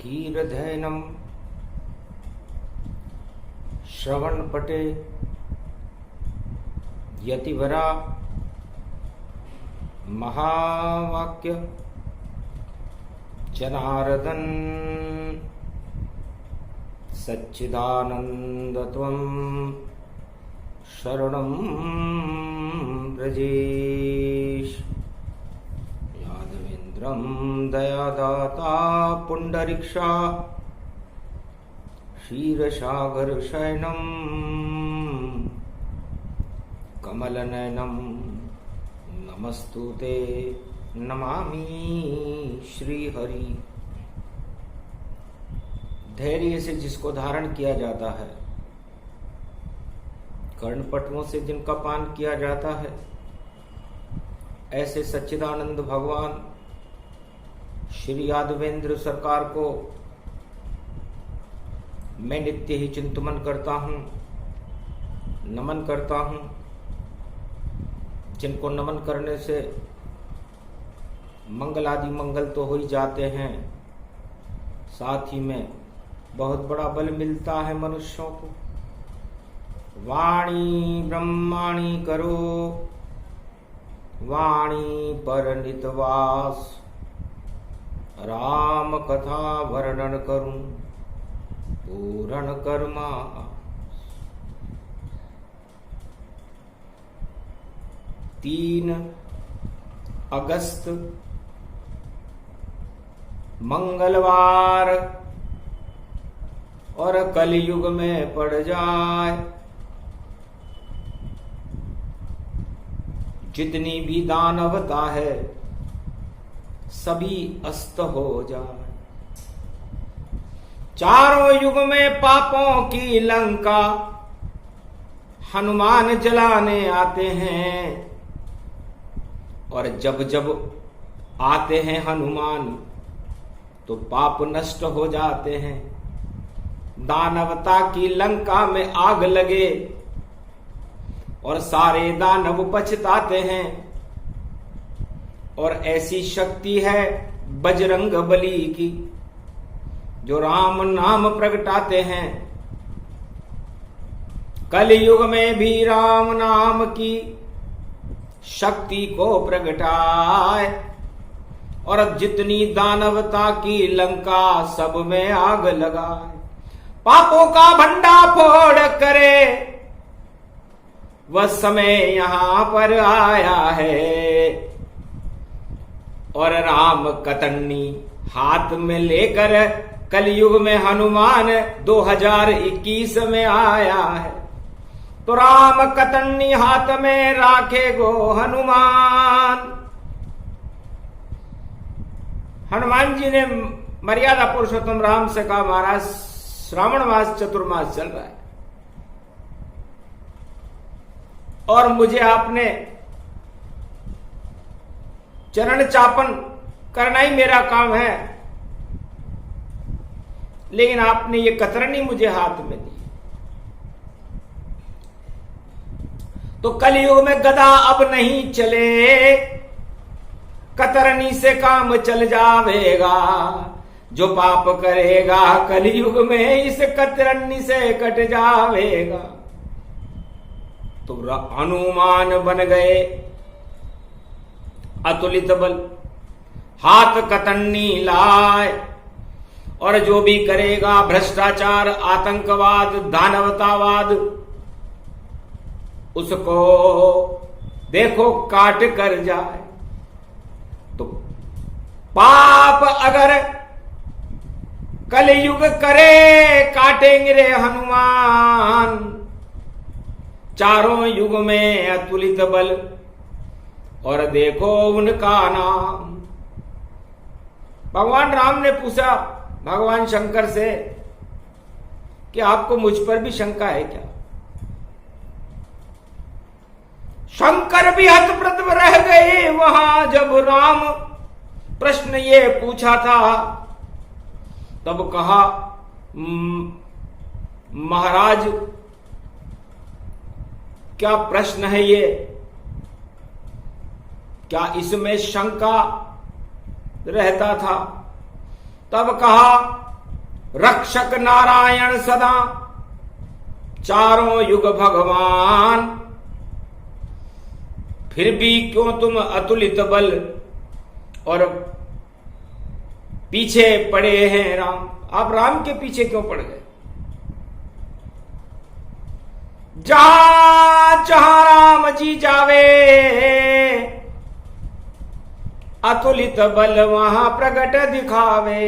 धीरधैनं श्रवणपटे यतिवरा महावाक्य जनार्दन सच्चिदानन्दत्वं शरणं व्रजेश। यादवेन्द्रं दयादाता पुण्डरीक्षा क्षीरसागरशयनं कमलनयनं नमस्तुते नमामि श्रीहरि। धैर्य से जिसको धारण किया जाता है, कर्णपटुओं से जिनका पान किया जाता है, ऐसे सच्चिदानंद भगवान श्री यादवेंद्र सरकार को मैं नित्य ही चिंतन करता हूं, नमन करता हूं। जिनको नमन करने से मंगल आदि मंगल तो हो ही जाते हैं, साथ ही में बहुत बड़ा बल मिलता है मनुष्यों को। वाणी ब्रह्माणी करो, वाणी पर नितवास, राम कथा वर्णन करूं पूर्ण कर्मा। 3 अगस्त मंगलवार और कलयुग में पड़ जाए, जितनी भी दानवता है सभी अस्त हो जाए। चारों युग में पापों की लंका हनुमान जलाने आते हैं, और जब जब आते हैं हनुमान तो पाप नष्ट हो जाते हैं। दानवता की लंका में आग लगे और सारे दानव पछताते हैं। और ऐसी शक्ति है बजरंग बली की, जो राम नाम प्रगटाते हैं। कलयुग में भी राम नाम की शक्ति को प्रगटाए, और जितनी दानवता की लंका सब में आग लगाए। पापों का भंडा फोड़ करे वह समय यहां पर आया है, और राम कतन्नी हाथ में लेकर कलयुग में हनुमान 2021 में आया है। तो राम कतन्नी हाथ में राखे गो हनुमान। हनुमान जी ने मर्यादा पुरुषोत्तम राम से कहा, महाराज श्रावण मास चतुर्मास चल रहा है और मुझे आपने चरण चापन करना ही मेरा काम है, लेकिन आपने ये कतरनी मुझे हाथ में दी। तो कलयुग में गदा अब नहीं चले, कतरनी से काम चल जावेगा। जो पाप करेगा कलयुग में इस कतरनी से कट जावेगा। तो हनुमान बन गए अतुलित बल, हाथ कतरनी लाए, और जो भी करेगा भ्रष्टाचार, आतंकवाद, दानवतावाद, उसको देखो काट कर जाए। तो पाप अगर कलयुग करे काटेंगे रे हनुमान। चारों युग में अतुलित बल, और देखो उनका नाम। भगवान राम ने पूछा भगवान शंकर से कि आपको मुझ पर भी शंका है क्या? शंकर भी हतप्रभ रह गए वहां जब राम प्रश्न ये पूछा था। तब कहा, महाराज क्या प्रश्न है ये? क्या इसमें शंका रहता था? तब कहा, रक्षक नारायण सदा, चारों युग भगवान, फिर भी क्यों तुम अतुलित बल और पीछे पड़े हैं राम। आप राम के पीछे क्यों पड़ गए? जहां जहां राम जी जावे, अतुलित बल वहां प्रगट दिखावे।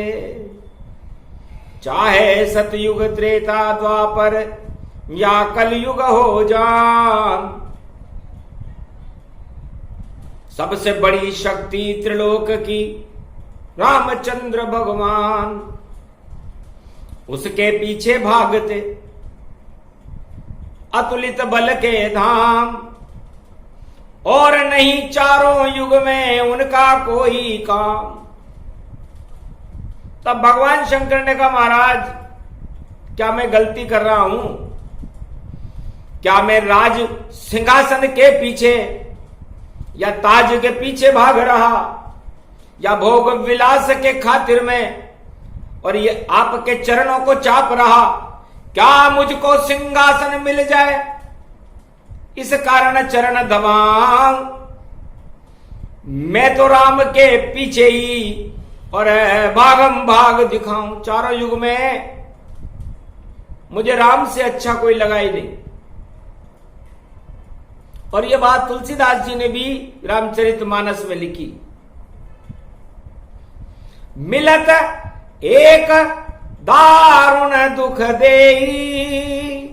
चाहे सतयुग त्रेता द्वापर या कलयुग हो जान, सबसे बड़ी शक्ति त्रिलोक की रामचंद्र भगवान। उसके पीछे भागते अतुलित बल के धाम, और नहीं चारों युग में उनका कोई काम। तब भगवान शंकर ने कहा, महाराज क्या मैं गलती कर रहा हूं? क्या मैं राज सिंहासन के पीछे या ताज के पीछे भाग रहा, या भोग विलास के खातिर में और ये आपके चरणों को चाप रहा? क्या मुझको सिंहासन मिल जाए इस कारण चरण दबाऊं? मैं तो राम के पीछे ही और भागम भाग दिखाऊं। चारों युग में मुझे राम से अच्छा कोई लगा ही नहीं। और यह बात तुलसीदास जी ने भी रामचरितमानस में लिखी। मिलत एक दारुण दुख देई,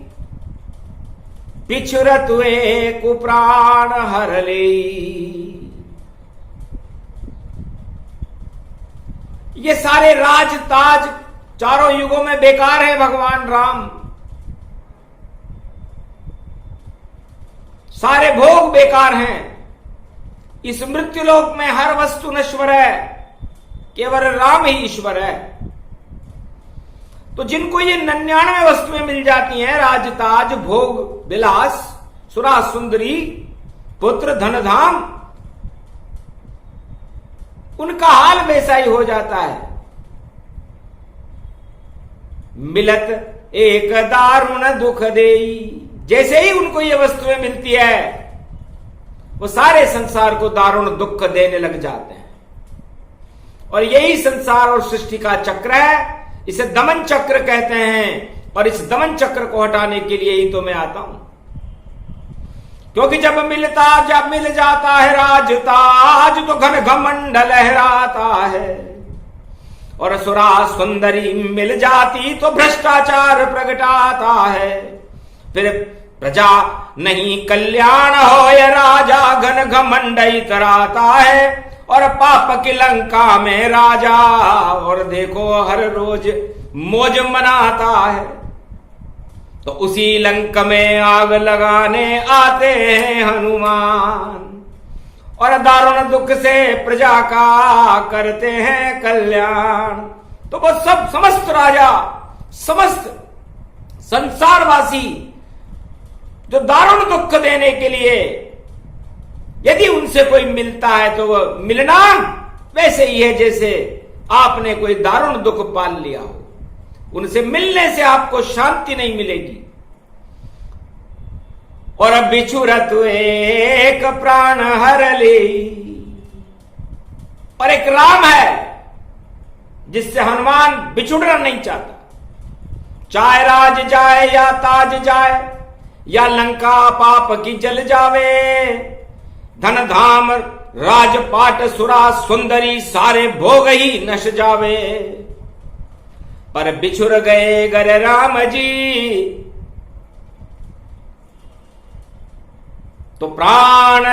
पिछुरत एक प्राण हर लेई। ये सारे राज ताज चारों युगों में बेकार है भगवान राम। सारे भोग बेकार हैं। इस मृत्युलोक में हर वस्तु नश्वर है, केवल राम ही ईश्वर है। तो जिनको ये 99 वस्तुएं मिल जाती हैं, राजताज भोग विलास सुरा सुंदरी पुत्र धन धाम, उनका हाल वैसा ही हो जाता है। मिलत एक दारुण दुख देई, जैसे ही उनको ये वस्तुएं मिलती है वो सारे संसार को दारुण दुख देने लग जाते हैं। और यही संसार और सृष्टि का चक्र है। इसे दमन चक्र कहते हैं। और इस दमन चक्र को हटाने के लिए ही तो मैं आता हूं। क्योंकि जब मिल जाता है राजताज, तो घन घमंड लहराता है। और सुरा सुंदरी मिल जाती तो भ्रष्टाचार प्रगटाता है। फिर प्रजा नहीं कल्याण हो, या राजा घन घमंड इतराता है। और पाप की लंका में राजा, और देखो हर रोज मौज मनाता है। तो उसी लंक में आग लगाने आते हैं हनुमान, और दारुण दुख से प्रजा का करते हैं कल्याण। तो वो सब समस्त राजा, समस्त संसारवासी जो दारुण दुख देने के लिए यदि उनसे कोई मिलता है, तो वह मिलना वैसे ही है जैसे आपने कोई दारुण दुख पाल लिया हो। उनसे मिलने से आपको शांति नहीं मिलेगी। और अब बिछुरत एक प्राण हर ले, और एक राम है जिससे हनुमान बिछुड़ना नहीं चाहता। चाहे राज जाए या ताज जाए, या लंका पाप की जल जावे। धन धाम राजपाट सुरा सुंदरी, सारे भोग ही नश जावे। पर बिछुड़ गए गर राम जी, तो प्राण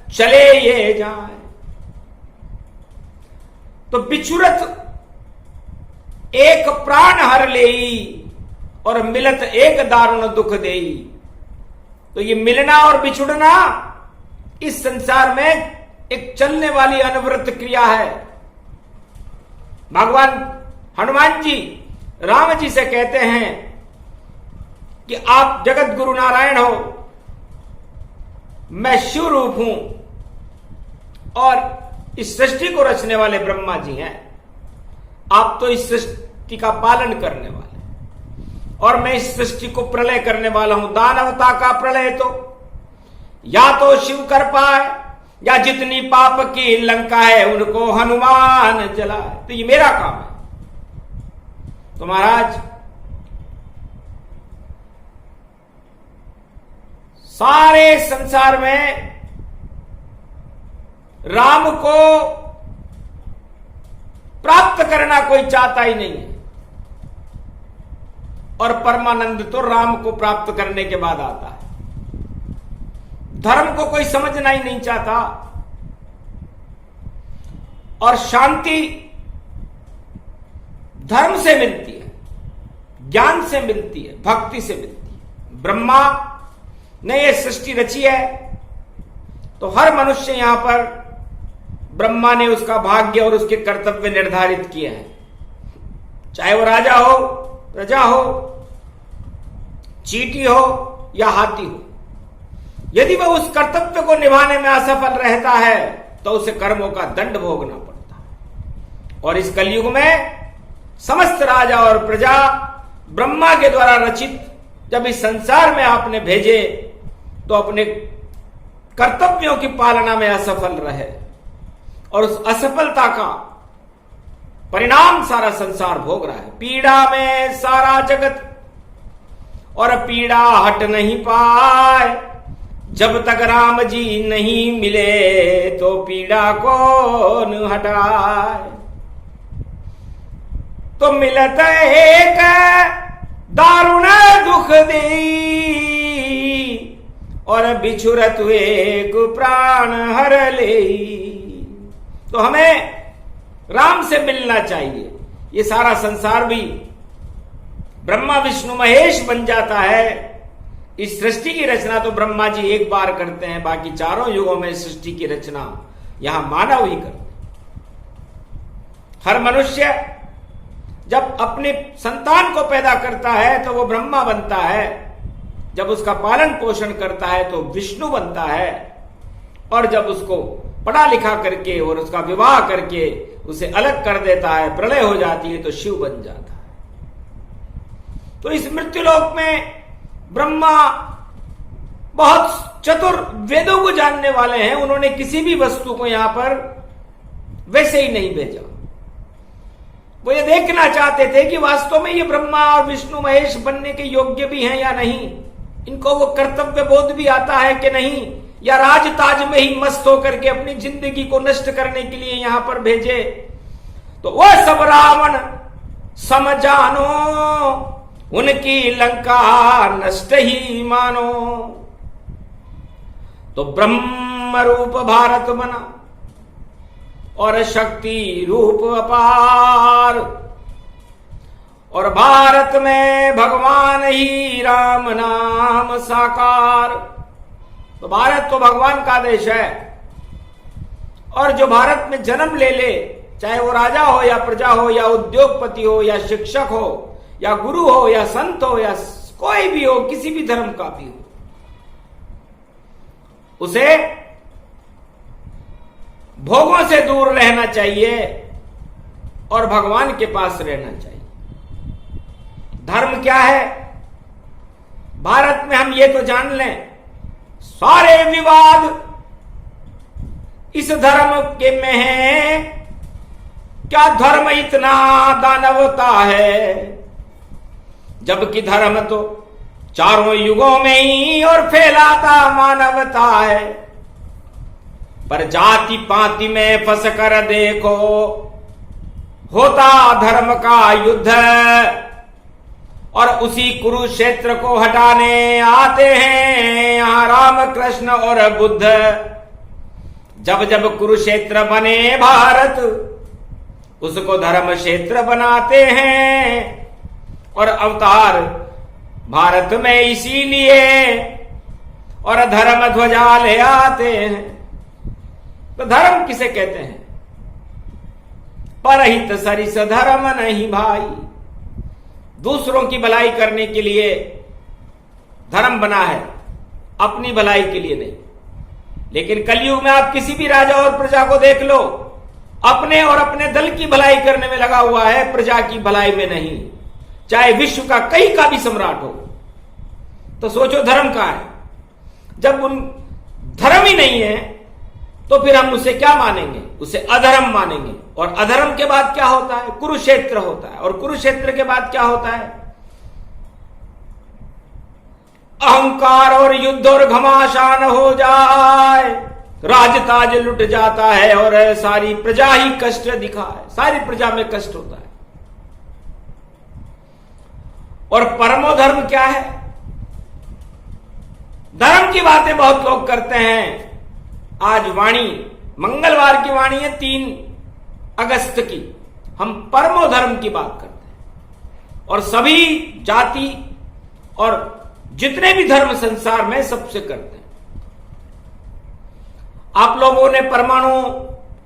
चले ये जाए। तो बिछुरत एक प्राण हर लेई, और मिलत एक दारुण दुख देई। तो ये मिलना और बिछुड़ना इस संसार में एक चलने वाली अनवरत क्रिया है। भगवान हनुमान जी राम जी से कहते हैं कि आप जगत गुरु नारायण हो, मैं शिव रूप हूं, और इस सृष्टि को रचने वाले ब्रह्मा जी हैं। आप तो इस सृष्टि का पालन करने वाला है, और मैं इस सृष्टि को प्रलय करने वाला हूं। दानवता का प्रलय तो या तो शिव कर पाए, या जितनी पाप की लंका है उनको हनुमान जलाए। तो ये मेरा काम है। तो महाराज, सारे संसार में राम को प्राप्त करना कोई चाहता ही नहीं है, और परमानंद तो राम को प्राप्त करने के बाद आता है। धर्म को कोई समझना ही नहीं चाहता, और शांति धर्म से मिलती है, ज्ञान से मिलती है, भक्ति से मिलती है। ब्रह्मा ने यह सृष्टि रची है, तो हर मनुष्य यहां पर ब्रह्मा ने उसका भाग्य और उसके कर्तव्य निर्धारित किए हैं। चाहे वो राजा हो, प्रजा हो, चींटी हो या हाथी हो, यदि वह उस कर्तव्य को निभाने में असफल रहता है तो उसे कर्मों का दंड भोगना पड़ता है। और इस कलयुग में समस्त राजा और प्रजा ब्रह्मा के द्वारा रचित जब इस संसार में आपने भेजे, तो अपने कर्तव्यों की पालना में असफल रहे, और उस असफलता का परिणाम सारा संसार भोग रहा है। पीड़ा में सारा जगत और पीड़ा हट नहीं पाए, जब तक राम जी नहीं मिले तो पीड़ा कौन हटाए। तो मिलत एक दारुण दुख दे, और बिछुरत एक प्राण हर ले। तो हमें राम से मिलना चाहिए। ये सारा संसार भी ब्रह्मा विष्णु महेश बन जाता है। इस सृष्टि की रचना तो ब्रह्मा जी एक बार करते हैं, बाकी चारों युगों में सृष्टि की रचना यहां मानव ही करते हैं। हर मनुष्य जब अपने संतान को पैदा करता है तो वो ब्रह्मा बनता है, जब उसका पालन पोषण करता है तो विष्णु बनता है, और जब उसको पढ़ा लिखा करके और उसका विवाह करके उसे अलग कर देता है, प्रलय हो जाती है, तो शिव बन जाता है। तो इस मृत्युलोक में ब्रह्मा बहुत चतुर, वेदों को जानने वाले हैं। उन्होंने किसी भी वस्तु को यहां पर वैसे ही नहीं भेजा। वो ये देखना चाहते थे कि वास्तव में ये ब्रह्मा और विष्णु महेश बनने के योग्य भी हैं या नहीं, इनको वो कर्तव्य बोध भी आता है कि नहीं, या राज ताज में ही मस्त होकर के अपनी जिंदगी को नष्ट करने के लिए यहां पर भेजे। तो वो सब रावण समझानो, उनकी लंका नष्ट ही मानो। तो ब्रह्म रूप भारत बना, और शक्ति रूप अपार, और भारत में भगवान ही राम नाम साकार। तो भारत तो भगवान का देश है, और जो भारत में जन्म ले ले, चाहे वो राजा हो या प्रजा हो या उद्योगपति हो या शिक्षक हो या गुरु हो या संत हो या कोई भी हो, किसी भी धर्म का भी हो, उसे भोगों से दूर रहना चाहिए और भगवान के पास रहना चाहिए। धर्म क्या है? भारत में हम ये तो जान लें, सारे विवाद इस धर्म के में है। क्या धर्म इतना दानवता है, जबकि धर्म तो चारों युगों में ही और फैलाता मानवता है। पर जाति पाति में फंस कर देखो, होता धर्म का युद्ध, और उसी कुरुक्षेत्र को हटाने आते हैं यहां राम कृष्ण और बुद्ध। जब जब कुरुक्षेत्र बने भारत, उसको धर्म क्षेत्र बनाते हैं, और अवतार भारत में इसीलिए और धर्म ध्वजा ले आते हैं। तो धर्म किसे कहते हैं? परहित सरिस धर्म नहीं भाई। दूसरों की भलाई करने के लिए धर्म बना है, अपनी भलाई के लिए नहीं। लेकिन कलयुग में आप किसी भी राजा और प्रजा को देख लो, अपने और अपने दल की भलाई करने में लगा हुआ है, प्रजा की भलाई में नहीं, चाहे विश्व का कहीं का भी सम्राट हो। तो सोचो धर्म कहां है? जब उन धर्म ही नहीं है तो फिर हम उसे क्या मानेंगे? उसे अधर्म मानेंगे। और अधर्म के बाद क्या होता है? कुरुक्षेत्र होता है। और कुरुक्षेत्र के बाद क्या होता है? अहंकार और युद्ध और घमासान हो जाए, राजताज लुट जाता है और सारी प्रजा ही कष्ट दिखाए, सारी प्रजा में कष्ट होता है। और परमो धर्म क्या है? धर्म की बातें बहुत लोग करते हैं। आज वाणी, मंगलवार की वाणी है 3 अगस्त की, हम परमो धर्म की बात करते हैं। और सभी जाति और जितने भी धर्म संसार में सबसे करते हैं। आप लोगों ने परमाणु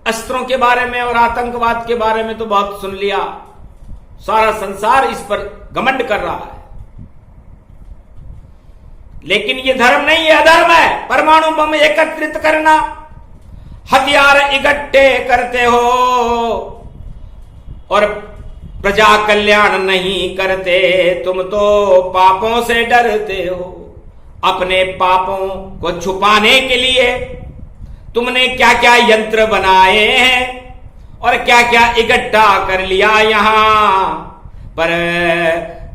अस्त्रों के बारे में और आतंकवाद के बारे में तो बहुत सुन लिया, सारा संसार इस पर घमंड कर रहा है। लेकिन ये धर्म नहीं, ये अधर्म है। परमाणु बम एकत्रित करना, हथियार इकट्ठे करते हो और प्रजा कल्याण नहीं करते। तुम तो पापों से डरते हो। अपने पापों को छुपाने के लिए तुमने क्या क्या यंत्र बनाए हैं और क्या क्या इकट्ठा कर लिया यहां, पर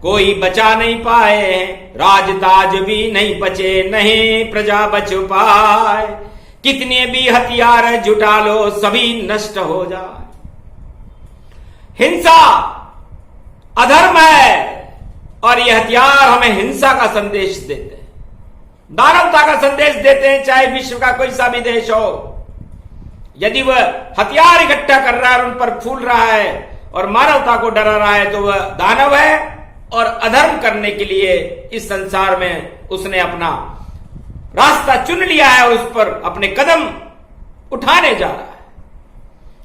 कोई बचा नहीं पाए। राजताज भी नहीं बचे, नहीं प्रजा बच पाए। कितने भी हथियार जुटा लो, सभी नष्ट हो जाए। हिंसा अधर्म है और ये हथियार हमें हिंसा का संदेश देते हैं, दानवता का संदेश देते हैं। चाहे विश्व का कोई सा भी देश हो, यदि वह हथियार इकट्ठा कर रहा है और उन पर फूल रहा है और मानवता को डरा रहा है तो वह दानव है और अधर्म करने के लिए इस संसार में उसने अपना रास्ता चुन लिया है, उस पर अपने कदम उठाने जा रहा है।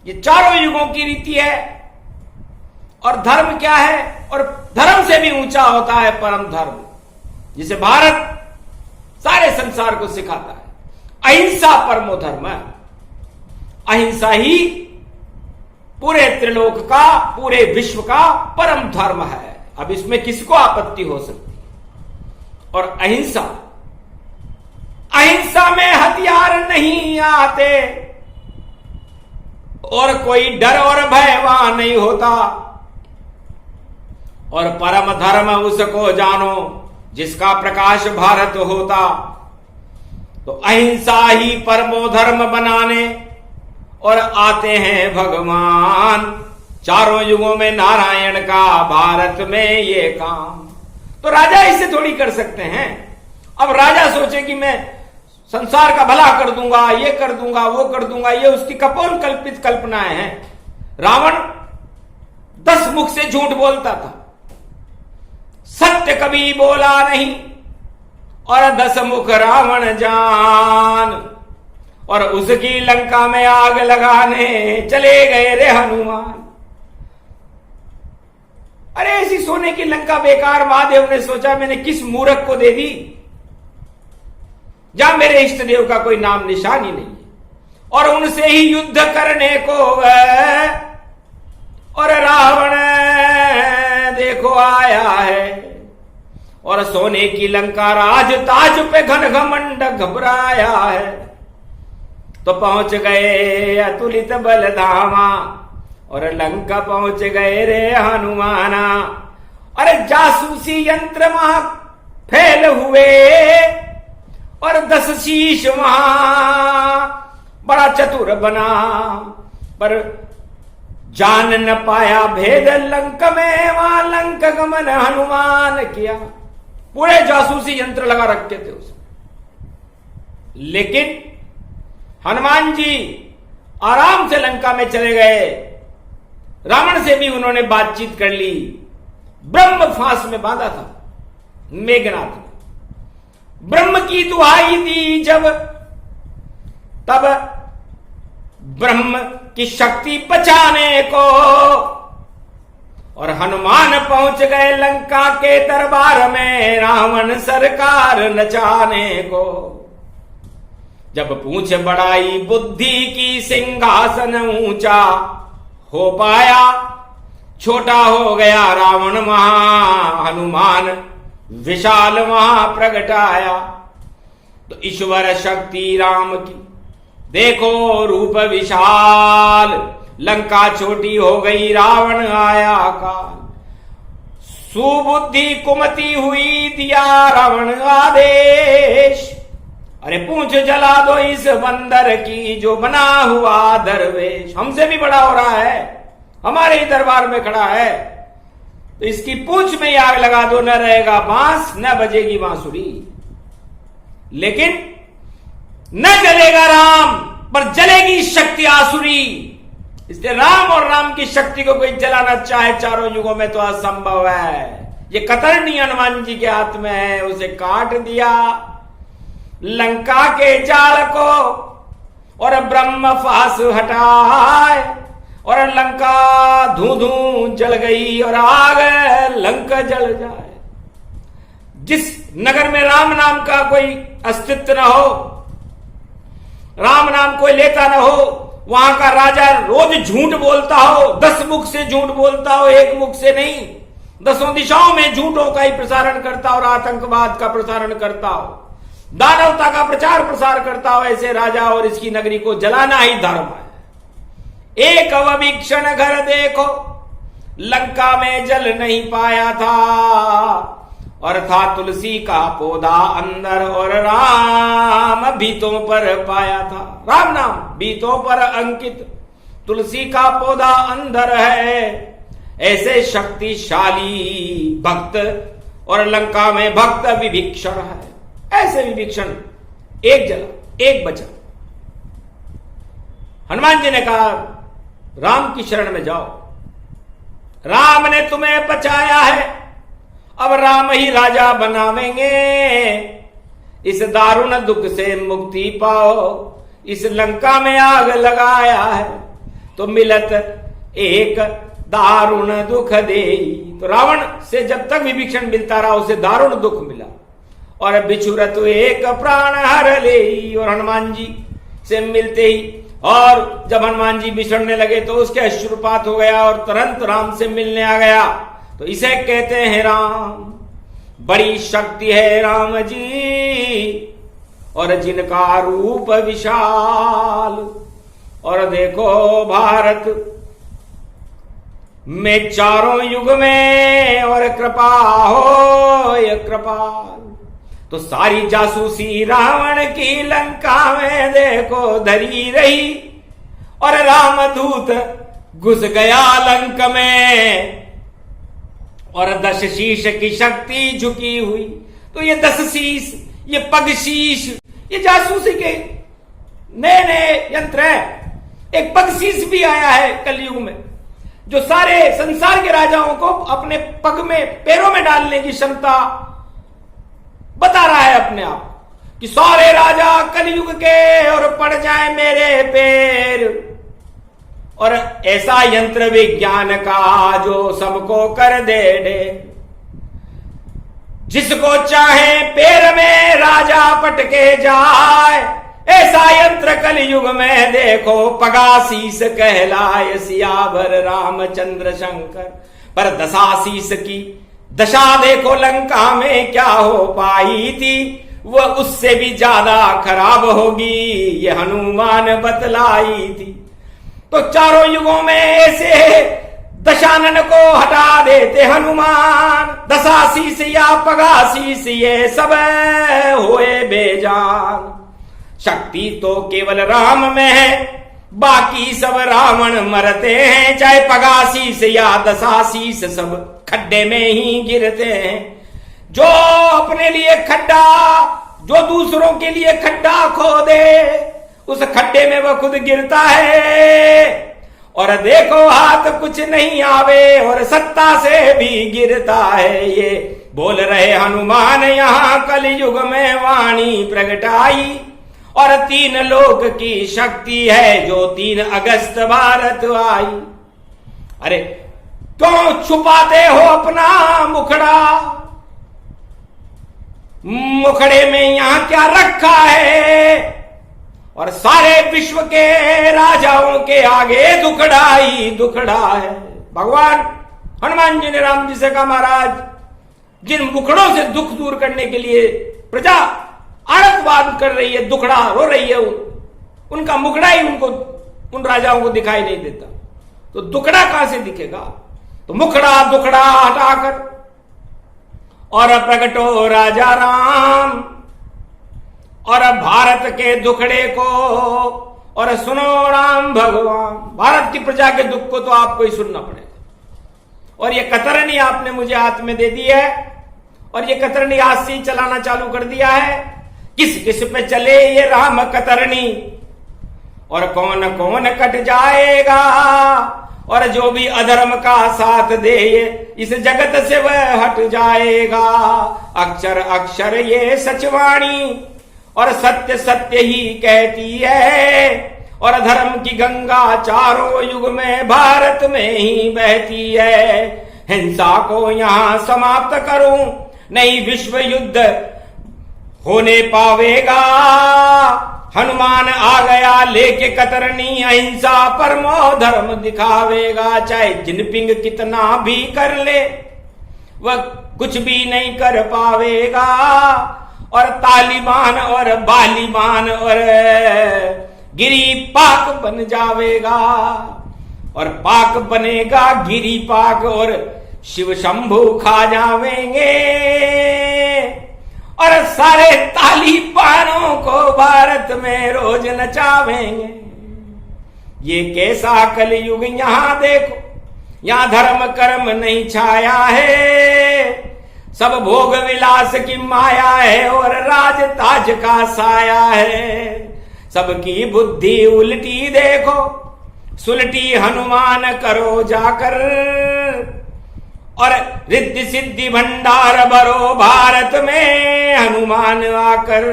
ये चारों युगों की रीति है। और धर्म क्या है? और धर्म से भी ऊंचा होता है परम धर्म, जिसे भारत सारे संसार को सिखाता है। अहिंसा परमो धर्म है। अहिंसा ही पूरे त्रिलोक का, पूरे विश्व का परम धर्म है। अब इसमें किसको आपत्ति हो सकती है? और अहिंसा, अहिंसा में हथियार नहीं आते और कोई डर और भय वहां नहीं होता। और परम धर्म उसको जानो जिसका प्रकाश भारत होता। तो अहिंसा ही परमो धर्म बनाने और आते हैं भगवान। चारों युगों में नारायण का, भारत में ये काम। तो राजा इसे थोड़ी कर सकते हैं। अब राजा सोचे कि मैं संसार का भला कर दूंगा, ये कर दूंगा, वो कर दूंगा, ये उसकी कपोल कल्पित कल्पनाएं हैं। रावण 10 मुख से झूठ बोलता था, सत्य कभी बोला नहीं। और 10 मुख रावण जान, और उसकी लंका में आग लगाने चले गए रे हनुमान। अरे ऐसी सोने की लंका बेकार महादेव ने सोचा मैंने किस मूर्ख को दे दी, जहां मेरे इष्ट देव का कोई नाम निशान ही नहीं है। और उनसे ही युद्ध करने को और रावण देखो आया है। और सोने की लंका राज ताज पे घन घमंड घबराया है। तो पहुंच गए अतुलित बल धामा और लंका पहुंच गए रे हनुमाना। अरे जासूसी यंत्र वहां फैल हुए और 10 शीश वहां बड़ा चतुर बना, पर जान न पाया भेद लंक में। वहां लंक गमन हनुमान किया। पूरे जासूसी यंत्र लगा रखे थे उसमें, लेकिन हनुमान जी आराम से लंका में चले गए। रावण से भी उन्होंने बातचीत कर ली। ब्रह्म फांस में बांधा था मेघनाथ ने। ब्रह्म की दुहाई दी जब, तब ब्रह्म की शक्ति बचाने को और हनुमान पहुंच गए लंका के दरबार में रावण सरकार नचाने को। जब पूछ बढ़ाई बुद्धि की सिंहासन ऊंचा हो पाया, छोटा हो गया रावण महा हनुमान विशाल वहां प्रगटाया। तो ईश्वर शक्ति राम की देखो रूप विशाल, लंका छोटी हो गई रावण आया काल। सुबुद्धि कुमति हुई दिया रावण आदेश, अरे पूंछ जला दो इस बंदर की जो बना हुआ दरवेश। हमसे भी बड़ा हो रहा है, हमारे ही दरबार में खड़ा है, तो इसकी पूंछ में आग लगा दो, न रहेगा बांस न बजेगी बांसुरी। लेकिन न जलेगा राम पर जलेगी शक्ति आसुरी। इसलिए राम और राम की शक्ति को कोई जलाना चाहे चारों युगों में तो असंभव है। ये कतरनी हनुमान जी के हाथ में है, उसे काट दिया लंका के जाल को और ब्रह्म फास हटाए, और लंका धू धू जल गई और आग लंका जल जाए। जिस नगर में राम नाम का कोई अस्तित्व न हो, राम नाम कोई लेता न हो, वहां का राजा रोज झूठ बोलता हो, 10 मुख से झूठ बोलता हो, एक मुख से नहीं, 10 दिशाओं में झूठों का ही प्रसारण करता हो और आतंकवाद का प्रसारण करता हो, दानवता का प्रचार प्रसार करता हो, ऐसे राजा और इसकी नगरी को जलाना ही धर्म है। एक अवीक्षण घर देखो, लंका में जल नहीं पाया था, और था तुलसी का पौधा अंदर और राम भीतों पर पाया था। राम नाम भीतों पर अंकित, तुलसी का पौधा अंदर है। ऐसे शक्तिशाली भक्त और लंका में भक्त विभीषण है। ऐसे विभीषण एक जला एक बचा। हनुमान जी ने कहा राम की शरण में जाओ, राम ने तुम्हें बचाया है, अब राम ही राजा बनावेंगे। इस दारुण दुख से मुक्ति पाओ, इस लंका में आग लगाया है तो मिलत एक दारुण दुख दे। तो रावण से जब तक विभीषण मिलता रहा उसे दारुण दुख मिला, और बिछुरत एक प्राण हर ले। और हनुमान जी से मिलते ही, और जब हनुमान जी बिछड़ने लगे तो उसके अश्रुपात हो गया और तुरंत राम से मिलने आ गया। तो इसे कहते हैं राम, बड़ी शक्ति है राम जी, और जिनका रूप विशाल। और देखो भारत में चारों युग में और कृपा हो ये कृपाल। तो सारी जासूसी रावण की लंका में देखो धरी रही, और रामदूत घुस गया लंक में, और 10 शीश की शक्ति झुकी हुई। तो ये 10 शीश, ये पग शीश, ये जासूसी के नए नए यंत्र है। एक पग शीश भी आया है कलयुग में, जो सारे संसार के राजाओं को अपने पग में पैरों में डालने की क्षमता बता रहा है अपने आप, कि सारे राजा कलयुग के और पड़ जाए मेरे पैर। और ऐसा यंत्र विज्ञान का जो सबको कर दे, जिसको चाहे पैर में राजा पटके जाए। ऐसा यंत्र कलयुग में देखो पगासीस कहलाए सियावर रामचंद्र शंकर। पर दशासीस की दशा देखो लंका में क्या हो पाई थी, वह उससे भी ज्यादा खराब होगी, ये हनुमान बतलाई थी। तो चारों युगों में ऐसे दशानन को हटा देते हनुमान। दशासीस या पगासीस ये सब होए बेजान। शक्ति तो केवल राम में है, बाकी सब रावण मरते हैं। चाहे पगासीस या दशासीस सब खड्डे में ही गिरते हैं। जो अपने लिए खड्डा, जो दूसरों के लिए खड्डा खोदे, उस खड्डे में वह खुद गिरता है। और देखो हाथ कुछ नहीं आवे और सत्ता से भी गिरता है। ये बोल रहे हनुमान यहाँ कलयुग में वाणी प्रगटाई। और 3 लोक की शक्ति है जो 3 अगस्त भारत आई। अरे क्यों छुपाते हो अपना मुखड़ा, मुखड़े में यहां क्या रखा है। और सारे विश्व के राजाओं के आगे दुखड़ा ही दुखड़ा है। भगवान हनुमान जी ने राम जी से कहा, महाराज जिन मुखड़ों से दुख दूर करने के लिए प्रजा आरतवाद कर रही है, दुखड़ा रो रही है, उनका मुखड़ा ही उनको, उन राजाओं को दिखाई नहीं देता, तो दुखड़ा कहां से दिखेगा? तो मुखड़ा दुखड़ा हटाकर और प्रगटो राजा राम, और भारत के दुखड़े को और सुनो राम भगवान। भारत की प्रजा के दुख को तो आपको ही सुनना पड़ेगा। और ये कतरनी आपने मुझे हाथ में दे दी है, और ये कतरनी आज से ही चलाना चालू कर दिया है। किस किस पे चले ये राम कतरनी, और कौन कौन कट जाएगा, और जो भी अधर्म का साथ दे इस जगत से वह हट जाएगा। अक्षर अक्षर ये सचवाणी, और सत्य सत्य ही कहती है, और धर्म की गंगा चारों युग में भारत में ही बहती है। हिंसा को यहां समाप्त करूं, नहीं विश्व युद्ध होने पावेगा। हनुमान आ गया लेके कतरनी, अहिंसा परमो धर्म दिखावेगा। चाहे जिनपिंग कितना भी कर ले, वह कुछ भी नहीं कर पावेगा। और तालिबान और बालीबान और गिरी पाक बन जावेगा, और पाक बनेगा गिरी पाक, और शिव शंभु खा जावेंगे, और सारे तालिबानों को भारत में रोज नचावेंगे। ये कैसा कलयुग यहां देखो, यहां धर्म कर्म नहीं छाया है। सब भोग विलास की माया है, और राज ताज का साया है। सबकी बुद्धि उल्टी देखो, सुलटी हनुमान करो जाकर, और रिद्धि सिद्धि भंडार भरो भारत में हनुमान आकर।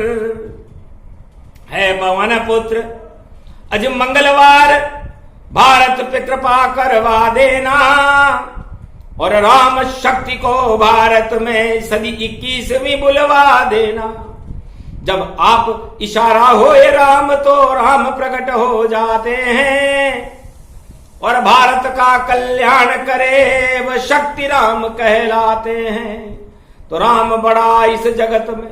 है पवन पुत्र अज मंगलवार, भारत पे कृपा करवा देना, और राम शक्ति को भारत में सदी 21वीं बुलवा देना। जब आप इशारा होए राम, तो राम प्रकट हो जाते हैं, और भारत का कल्याण करे वह शक्ति राम कहलाते हैं। तो राम बड़ा इस जगत में,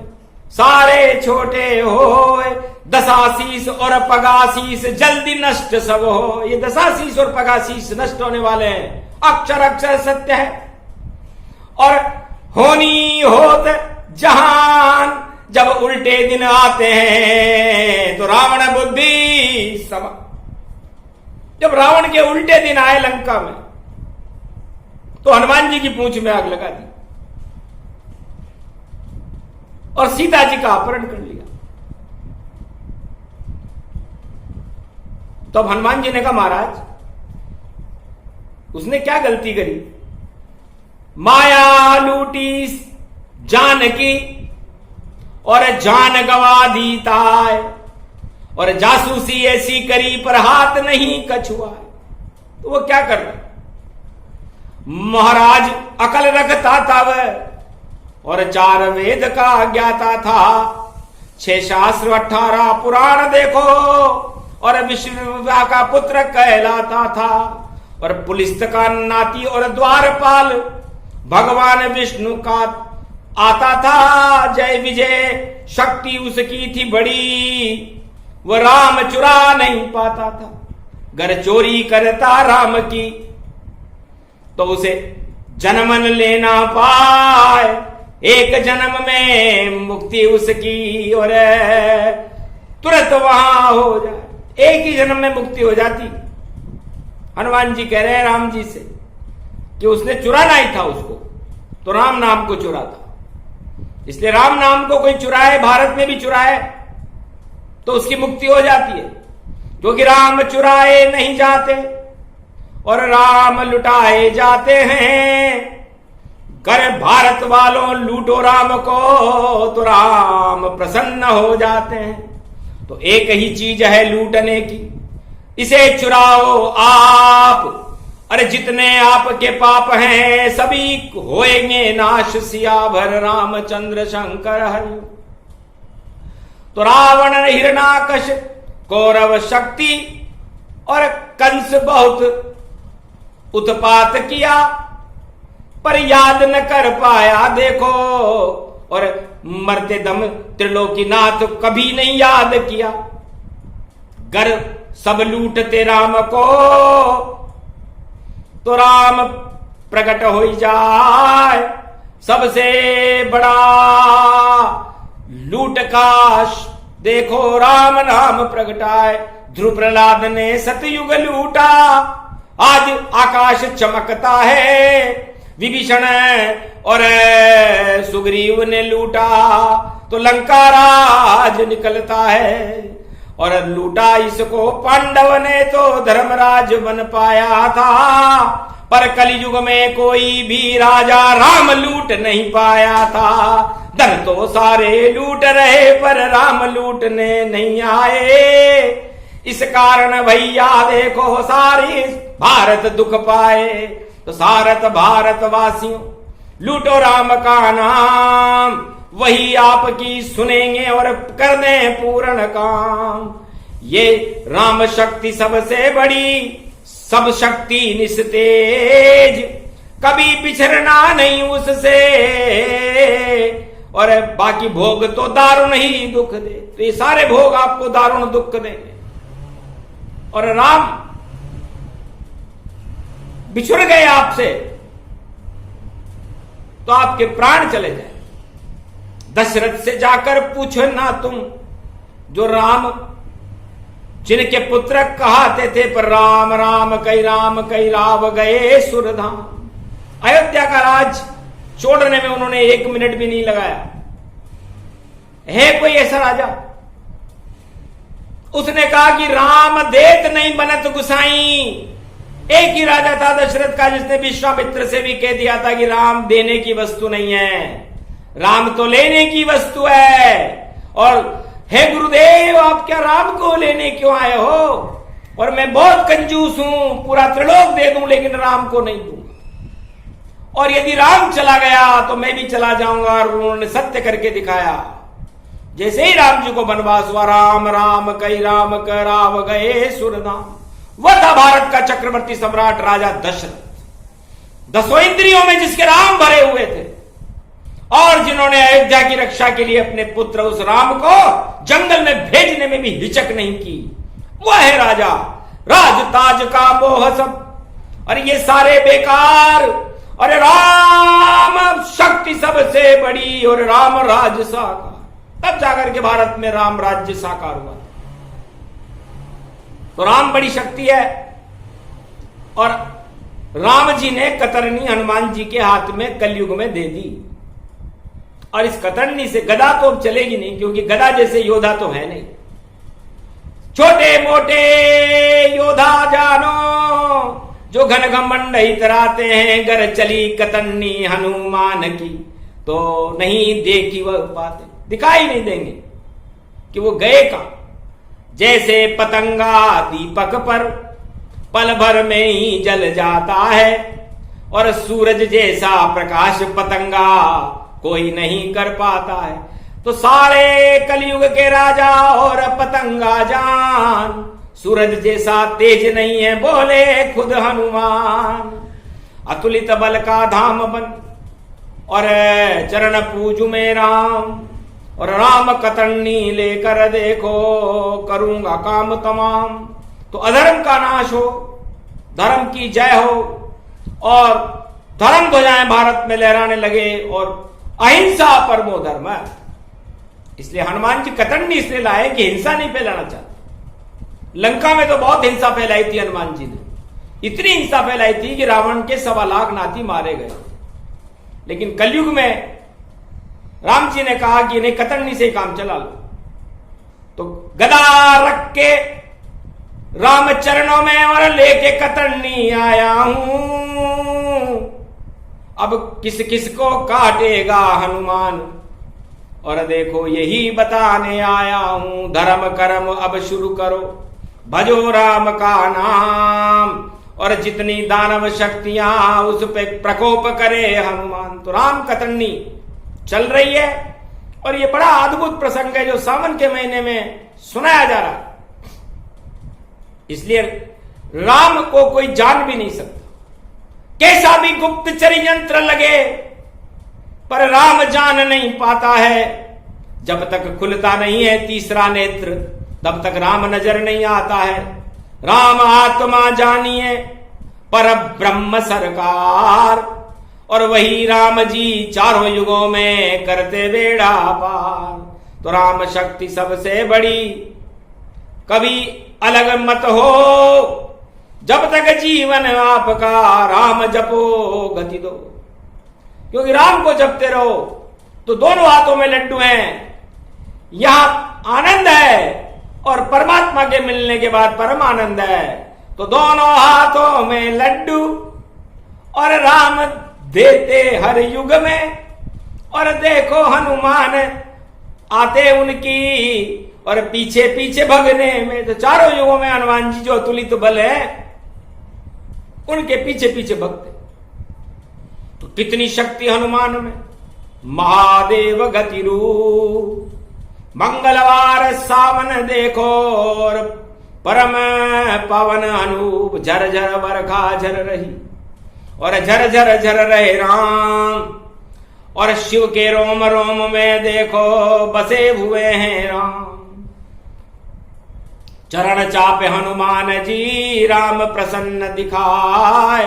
सारे छोटे हो, दशाशीष और पगाशीष जल्दी नष्ट सब हो। ये दशाशीष और पगाशीष नष्ट होने वाले हैं, अक्षर अक्षर सत्य है। और होनी होत जहान, जब उल्टे दिन आते हैं तो रावण बुद्धि समा। जब रावण के उल्टे दिन आए लंका में, तो हनुमान जी की पूंछ में आग लगा दी और सीता जी का अपहरण कर लिया। तो अब हनुमान जी ने कहा, महाराज उसने क्या गलती करी? माया लूटी जानकी और जान गवा दी ताय, और जासूसी ऐसी करी पर हाथ नहीं कछुआए। तो वो क्या कर रहा? महाराज अकल रखता था वह, और 4 वेद का ज्ञाता था, 6 शास्त्र 18 पुराण देखो, और विष्णु का पुत्र कहलाता था, और पुलिस का नाती और द्वारपाल भगवान विष्णु का आता था। जय विजय शक्ति उसकी थी बड़ी, वह राम चुरा नहीं पाता था। घर चोरी करता राम की, तो उसे जन्मन लेना पाए, एक जन्म में मुक्ति उसकी, और तुरंत वहां हो जाए, एक ही जन्म में मुक्ति हो जाती। हनुमान जी कह रहे हैं राम जी से कि उसने चुराना ही था उसको, तो राम नाम को चुरा था। इसलिए राम नाम को कोई चुराए, भारत में भी चुराए, तो उसकी मुक्ति हो जाती है, क्योंकि राम चुराए नहीं जाते और राम लुटाए जाते हैं। कर भारत वालों लूटो राम को, तो राम प्रसन्न हो जाते हैं। तो एक ही चीज है लूटने की, इसे चुराओ आप, अरे जितने आपके पाप हैं सभी होएंगे नाश, सियाभर रामचंद्र शंकर हरि। तो रावण हिरणाकश कौरव शक्ति और कंस बहुत उत्पात किया, पर याद न कर पाया देखो, और मरते दम त्रिलोकीनाथ कभी नहीं याद किया। गर सब लूटते राम को, तो राम प्रकट हो जाए, सबसे बड़ा लूट का देखो राम नाम प्रगटाए। ध्रुव प्रहलाद ने सतयुग लूटा, आज आकाश चमकता है, विभीषण और सुग्रीव ने लूटा तो लंका राज निकलता है, और लूटा इसको पांडव ने तो धर्मराज बन पाया था, पर कलयुग में कोई भी राजा राम लूट नहीं पाया था। धन तो सारे लूट रहे पर राम लूटने नहीं आए, इस कारण भैया देखो सारी भारत दुख पाए। तो सारत भारतवासियों लूटो राम का नाम, वही आपकी सुनेंगे और कर दें पूर्ण काम। ये राम शक्ति सबसे बड़ी, सब शक्ति निस्तेज, कभी बिछड़ना नहीं उससे, और बाकी भोग तो दारुण ही दुख दे। तो ये सारे भोग आपको दारुण दुख देंगे, और राम बिछुड़ गए आपसे तो आपके प्राण चले जाए। दशरथ से जाकर पूछो ना तुम, जो राम जिनके पुत्र कहते थे, पर राम राम कई राव गए सुरधाम। अयोध्या का राज छोड़ने में उन्होंने 1 मिनट भी नहीं लगाया। है कोई ऐसा राजा? उसने कहा कि राम देत नहीं बनत गुसाई। एक ही राजा था दशरथ का जिसने विश्वामित्र से भी कह दिया था कि राम देने की वस्तु नहीं है, राम तो लेने की वस्तु है। और हे गुरुदेव, आप क्या राम को लेने क्यों आए हो? और मैं बहुत कंजूस हूं, पूरा त्रिलोक दे दूं लेकिन राम को नहीं दूंगा, और यदि राम चला गया तो मैं भी चला जाऊंगा। और उन्होंने सत्य करके दिखाया। जैसे ही राम जी को वनवास हुआ, राम राम कई राम कराव गए सुरधाम। वह था भारत का चक्रवर्ती सम्राट राजा दशरथ, 10 इंद्रियों में जिसके राम भरे हुए थे, और जिन्होंने अयोध्या की रक्षा के लिए अपने पुत्र उस राम को जंगल में भेजने में भी हिचक नहीं की। वह है राजा, राज ताज का मोह सब, और ये सारे बेकार। और राम शक्ति सबसे बड़ी, और राम राज साकार। तब जाकर के भारत में राम राज्य साकार हुआ। तो राम बड़ी शक्ति है, और राम जी ने कतरनी हनुमान जी के हाथ में कलयुग में दे दी। और इस कतरनी से गदा तो अब चलेगी नहीं, क्योंकि गदा जैसे योद्धा तो है नहीं। छोटे मोटे योद्धा जानो, जो घन घमंड इतराते हैं, गर चली कतरनी हनुमान की, तो नहीं देखी वह बातें, दिखाई नहीं देंगे कि वो गए का। जैसे पतंगा दीपक पर पल भर में ही जल जाता है, और सूरज जैसा प्रकाश पतंगा कोई नहीं कर पाता है। तो सारे कलयुग के राजा और पतंगा जान, सूरज जैसा तेज नहीं है, बोले खुद हनुमान। अतुलित बल का धाम बन, और चरण पूजू में राम, और राम कतरनी लेकर देखो करूंगा काम तमाम। तो अधर्म का नाश हो, धर्म की जय हो, और धर्म ध्वजाएं भारत में लहराने लगे, और अहिंसा परमो धर्म। इसलिए हनुमान जी कतरनी इसलिए लाए कि हिंसा नहीं फैलाना चाहते। लंका में तो बहुत हिंसा फैलाई थी हनुमान जी ने, इतनी हिंसा फैलाई थी कि रावण के 1.25 लाख नाती मारे गए। लेकिन कलयुग में राम जी ने कहा कि इन्हें कतरनी से काम चला लो। तो गदा रख के राम चरणों में और लेके कतरनी आया हूं, अब किस किस को काटेगा हनुमान, और देखो यही बताने आया हूं। धर्म कर्म अब शुरू करो, भजो राम का नाम, और जितनी दानव शक्तियां उस पे प्रकोप करे हनुमान। तो राम कतरनी चल रही है, और ये बड़ा अद्भुत प्रसंग है जो सावन के महीने में सुनाया जा रहा है। इसलिए राम को कोई जान भी नहीं सकता। कैसा भी गुप्तचर यंत्र लगे पर राम जान नहीं पाता है। जब तक खुलता नहीं है तीसरा नेत्र तब तक राम नजर नहीं आता है। राम आत्मा जानिए पर ब्रह्म सरकार, और वही राम जी चारों युगों में करते बेड़ा पार। तो राम शक्ति सबसे बड़ी, कभी अलग मत हो। जब तक जीवन आपका राम जपो गति दो। क्योंकि राम को जपते रहो तो दोनों हाथों में लड्डू हैं। यहां आनंद है और परमात्मा के मिलने के बाद परम आनंद है। तो दोनों हाथों में लड्डू और राम देते हर युग में। और देखो हनुमान आते उनकी और पीछे पीछे भगने में। तो चारों युगों में हनुमान जी जो अतुलित बल है उनके पीछे पीछे भगते। तो कितनी शक्ति हनुमान में। महादेव गति रूप, मंगलवार सावन देखो और परम पवन अनूप। झर झर बरखा झर रही और झर झर झर रहे राम। और शिव के रोम रोम में देखो बसे हुए हैं राम। चरण चापे हनुमान जी राम प्रसन्न दिखाए।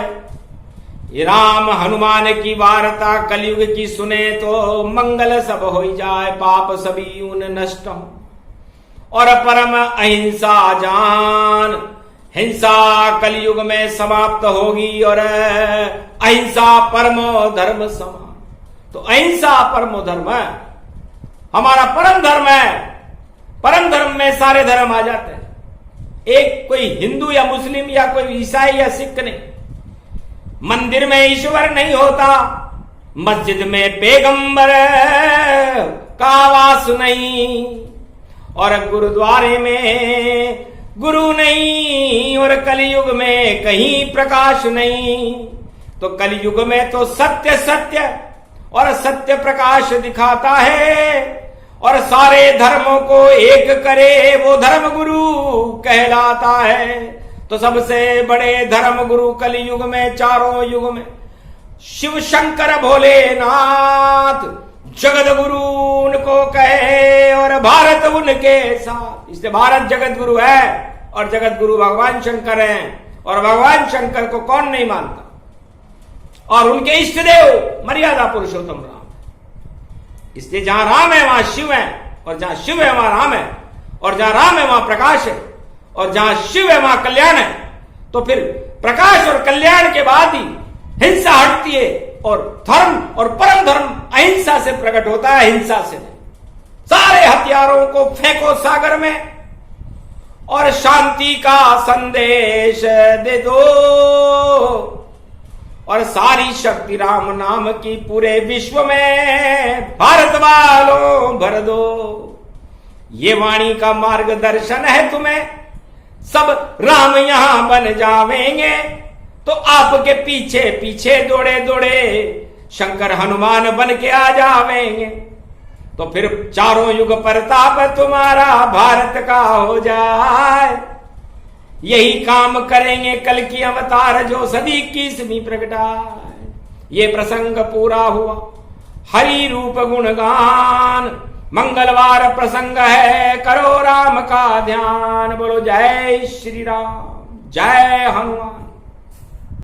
ये राम हनुमान की वार्ता कलयुग की सुने तो मंगल सब हो जाए। पाप सभी उन नष्ट हो और परम अहिंसा जान। हिंसा कलयुग में समाप्त होगी और अहिंसा परमो धर्म समान। तो अहिंसा परमो धर्म है, हमारा परम धर्म है। परम धर्म में सारे धर्म आ जाते हैं। एक कोई हिंदू या मुस्लिम या कोई ईसाई या सिख नहीं। मंदिर में ईश्वर नहीं होता, मस्जिद में पैगंबर का वास नहीं, और गुरुद्वारे में गुरु नहीं, और कलयुग में कहीं प्रकाश नहीं। तो कलयुग में तो सत्य सत्य और सत्य प्रकाश दिखाता है और सारे धर्मों को एक करे वो धर्म गुरु कहलाता है। तो सबसे बड़े धर्म गुरु कलयुग में चारों युग में शिव शंकर भोलेनाथ जगत गुरु उनको कहे और भारत उनके साथ। इसलिए भारत जगत गुरु है और जगत गुरु भगवान शंकर हैं। और भगवान शंकर को कौन नहीं मानता। और उनके इष्ट देव मर्यादा पुरुषोत्तम राम। इसलिए जहां राम है वहां शिव है, और जहां शिव है वहां राम है, और जहां राम है वहां प्रकाश है, और जहां शिव है वहां कल्याण है। तो फिर प्रकाश और कल्याण के बाद ही हिंसा हटती है और धर्म और परम धर्म अहिंसा से प्रकट होता है, हिंसा से नहीं। सारे हथियारों को फेंको सागर में और शांति का संदेश दे दो। और सारी शक्ति राम नाम की पूरे विश्व में भारत वालों भर दो। ये वाणी का मार्गदर्शन है तुम्हें। सब राम यहां बन जावेंगे तो आपके पीछे पीछे दौड़े दौड़े शंकर हनुमान बन के आ जावेंगे। तो फिर चारों युग प्रताप तुम्हारा भारत का हो जाए। यही काम करेंगे कल की अवतार जो सदी 21वीं प्रगटाए। ये प्रसंग पूरा हुआ हरि रूप गुणगान। मंगलवार प्रसंग है करो राम का ध्यान। बोलो जय श्री राम, जय हनुमान।